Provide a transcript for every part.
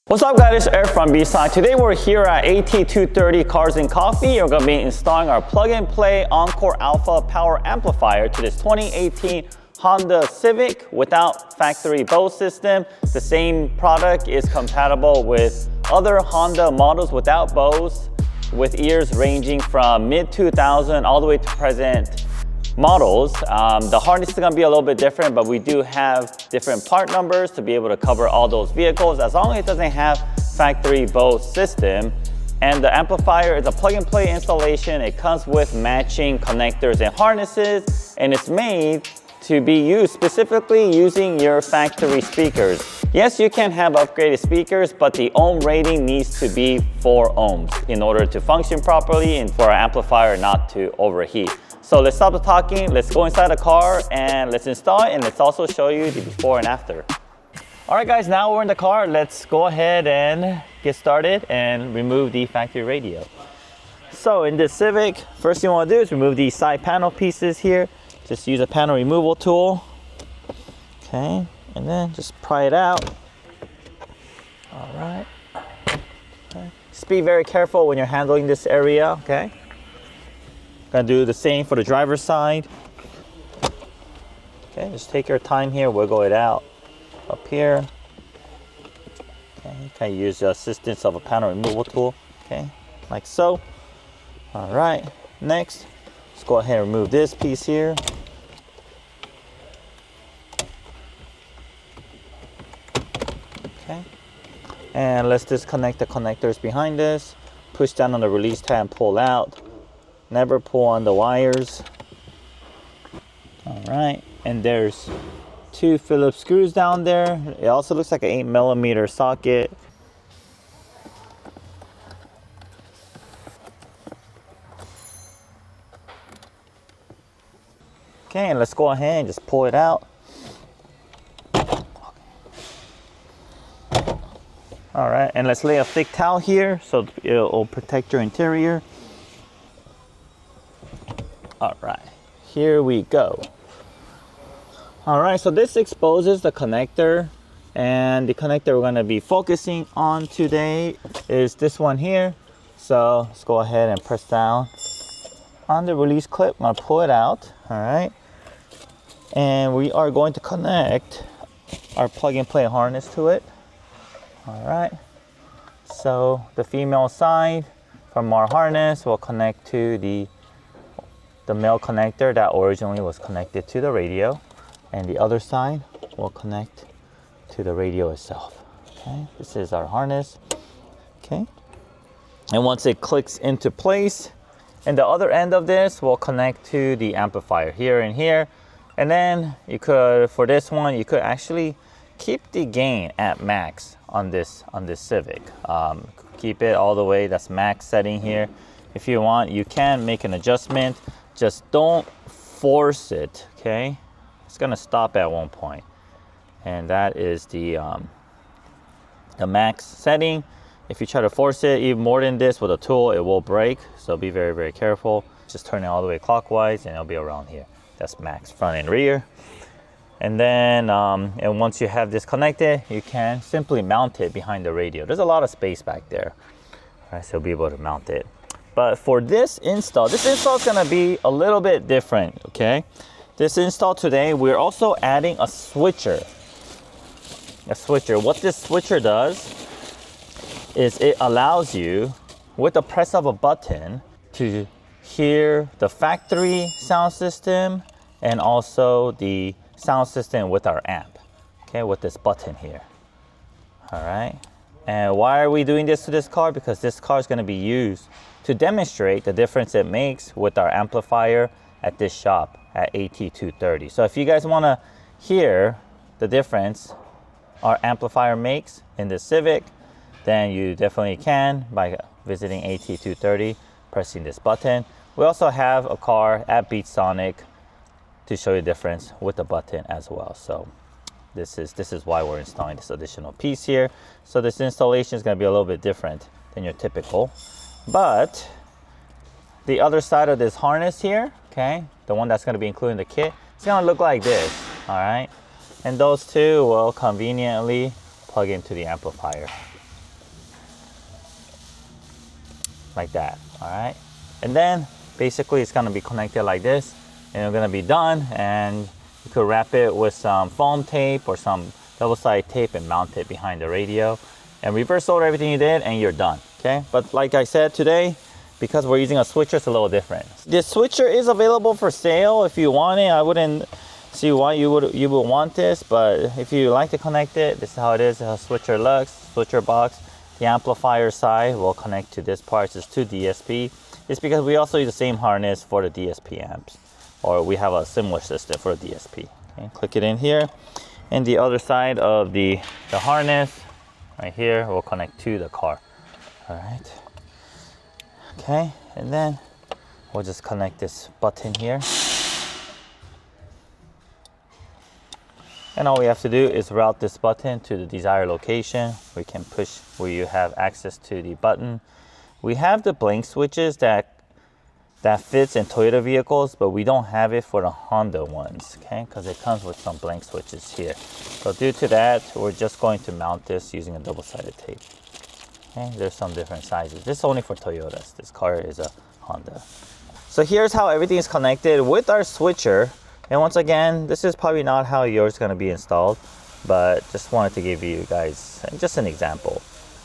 What's up guys, it's Eric from B-Side. Today we're here at AT230 Cars and Coffee. We're going to be installing our plug-and-play Encore Alpha power amplifier to this 2018 Honda Civic without factory Bose system. The same product is compatible with other Honda models without Bose, with ears ranging from mid-2000 all the way to present models. The harness is going to be a little bit different, but we do have different part numbers to be able to cover all those vehicles as long as it doesn't have factory Bose system. And the amplifier is a plug-and-play installation. It comes with matching connectors and harnesses, and it's made to be used specifically using your factory speakers. Yes, you can have upgraded speakers, but the ohm rating needs to be 4 ohms in order to function properly and for our amplifier not to overheat. So let's stop the talking, let's go inside the car and let's install it, and let's also show you the before and after. All right guys, now we're in the car. Let's go ahead and get started and remove the factory radio. So in this Civic, first thing you want to do is remove these side panel pieces here. Just use a panel removal tool. Okay, and then just pry it out. All right. Okay. Just be very careful when you're handling this area, okay? Gonna do the same for the driver's side. Okay, just take your time here, wiggle it out up here. Okay, you can use the assistance of a panel removal tool. Okay, like so. All right, next, let's go ahead and remove this piece here. Okay, and let's disconnect the connectors behind this. Push down on the release tab and pull out. Never pull on the wires. All right, and there's 2 Phillips screws down there. It also looks like an 8mm socket. Okay, and let's go ahead and just pull it out. All right, and let's lay a thick towel here so it'll protect your interior. All right, here we go. All right, so this exposes the connector, and the connector we're gonna be focusing on today is this one here. So let's go ahead and press down on the release clip. I'm gonna pull it out, all right? And we are going to connect our plug-and-play harness to it. All right, so the female side from our harness will connect to the male connector that originally was connected to the radio, and the other side will connect to the radio itself. Okay, this is our harness. Okay, and once it clicks into place, and the other end of this will connect to the amplifier here and here. And then you could, for this one, you could actually keep the gain at max on this Civic. Keep it all the way, that's max setting here. If you want, you can make an adjustment. Just don't force it, okay? It's gonna stop at one point. And that is the max setting. If you try to force it even more than this with a tool, it will break. So be very, very careful. Just turn it all the way clockwise and it'll be around here. That's max front and rear. And then, and once you have this connected, you can simply mount it behind the radio. There's a lot of space back there. All right, so you'll be able to mount it. But for this install is gonna be a little bit different, okay? This install today, we're also adding a switcher. What this switcher does is it allows you, with the press of a button, to hear the factory sound system and also the sound system with our amp, okay, with this button here. All right, and why are we doing this to this car? Because this car is gonna be used to demonstrate the difference it makes with our amplifier at this shop at AT230. So if you guys want to hear the difference our amplifier makes in the Civic, then you definitely can by visiting AT230, pressing this button. We also have a car at Beat Sonic to show you the difference with the button as well. So this is why we're installing this additional piece here. So this installation is going to be a little bit different than your typical. But the other side of this harness here, okay, the one that's going to be included in the kit, it's going to look like this, all right? And those two will conveniently plug into the amplifier. like that. All right, and then basically it's gonna be connected like this, and it's gonna be done. And you could wrap it with some foam tape or some double-sided tape and mount it behind the radio, and reverse solder everything you did, and you're done. Okay, but like I said today, because we're using a switcher, it's a little different. This switcher is available for sale if you want it. I wouldn't see why you would want this, but if you like to connect it, this is how it is. How switcher looks, switcher box. The amplifier side will connect to this part. It's 2 DSP. It's because we also use the same harness for the DSP amps, or we have a similar system for the DSP. Okay, click it in here, and the other side of the harness right here will connect to the car. All right. Okay, and then we'll just connect this button here. And all we have to do is route this button to the desired location. We can push where you have access to the button. We have the blank switches that fits in Toyota vehicles, but we don't have it for the Honda ones, okay? Because it comes with some blank switches here. So due to that, we're just going to mount this using a double-sided tape. Okay, there's some different sizes. This is only for Toyotas. This car is a Honda. So here's how everything is connected with our switcher. And once again, this is probably not how yours is going to be installed, but just wanted to give you guys just an example.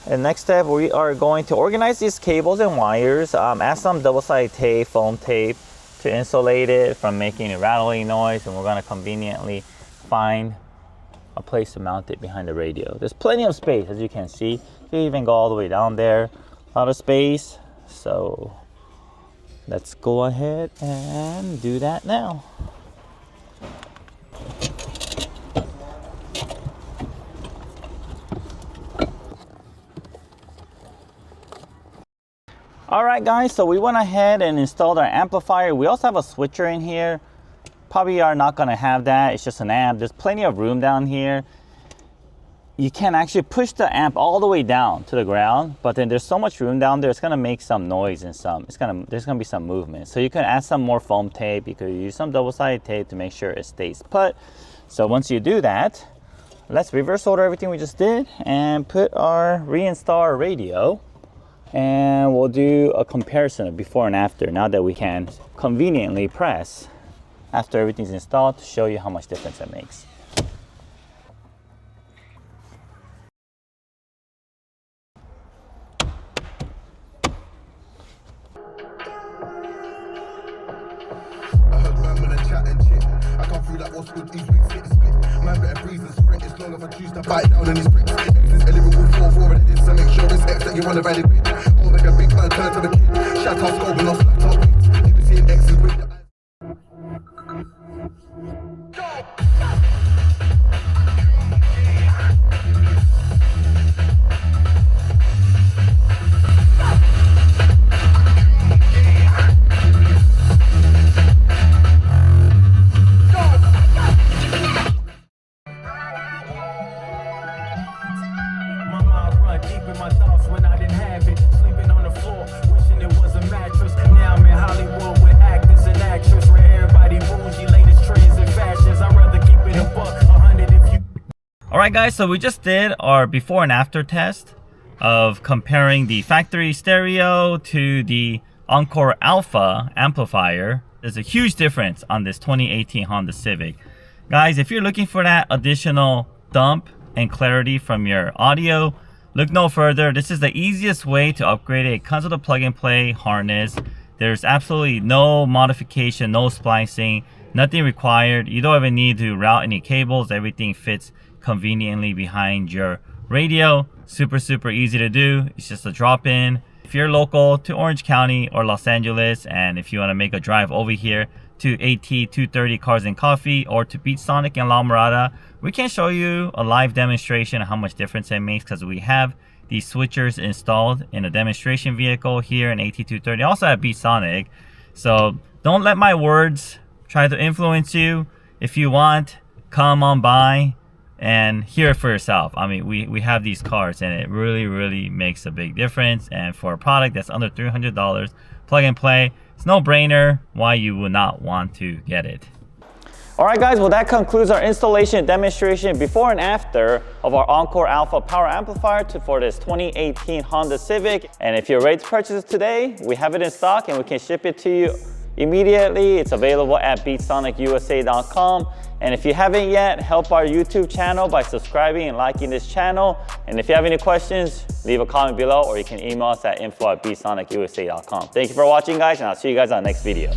And next step, we are going to organize these cables and wires, add some double-sided tape, foam tape to insulate it from making a rattling noise, and we're going to conveniently find a place to mount it behind the radio. There's plenty of space, as you can see. You can even go all the way down there. A lot of space. So let's go ahead and do that now. All right, guys, so we went ahead and installed our amplifier. We also have a switcher in here. Probably are not gonna have that. It's just an amp. There's plenty of room down here. You can actually push the amp all the way down to the ground, but then there's so much room down there, it's gonna make some noise and there's gonna be some movement. So you can add some more foam tape. You could use some double-sided tape to make sure it stays put. So once you do that, let's reverse solder everything we just did and reinstall our radio. And we'll do a comparison of before and after, now that we can conveniently press after everything's installed to show you how much difference it makes. Man better freeze and sprint. It's long if I choose to bite down on these bricks. This eligible 4-4 and this, so make sure it's X that you wanna ride it with. Or make a big man turn to the kid. Shout out scope and off flat top beats. You can see an X's with the Alright guys, so we just did our before and after test of comparing the factory stereo to the Encore Alpha amplifier. There's a huge difference on this 2018 Honda Civic. Guys, if you're looking for that additional thump and clarity from your audio, look no further. This is the easiest way to upgrade it. It comes with a plug-and-play harness. There's absolutely no modification, no splicing, nothing required. You don't even need to route any cables. Everything fits conveniently behind your radio. Super easy to do. It's just a drop-in. If you're local to Orange County or Los Angeles, and if you want to make a drive over here to AT 230 Cars and Coffee or to Beat Sonic and La Mirada, we can show you a live demonstration of how much difference it makes, because we have these switchers installed in a demonstration vehicle here in AT 230, also at Beat Sonic. So don't let my words try to influence you. If you want, come on by and hear it for yourself. I mean, we have these cars and it really makes a big difference. And for a product that's under $300, plug and play, it's no brainer why you would not want to get it. All right guys, well that concludes our installation demonstration before and after of our Encore Alpha power amplifier for this 2018 Honda Civic. And if you're ready to purchase it today, we have it in stock and we can ship it to you immediately. It's available at beatsonikusa.com. And if you haven't yet, help our YouTube channel by subscribing and liking this channel. And if you have any questions, leave a comment below or you can email us at info@beatsonikusa.com. Thank you for watching guys, and I'll see you guys on the next video.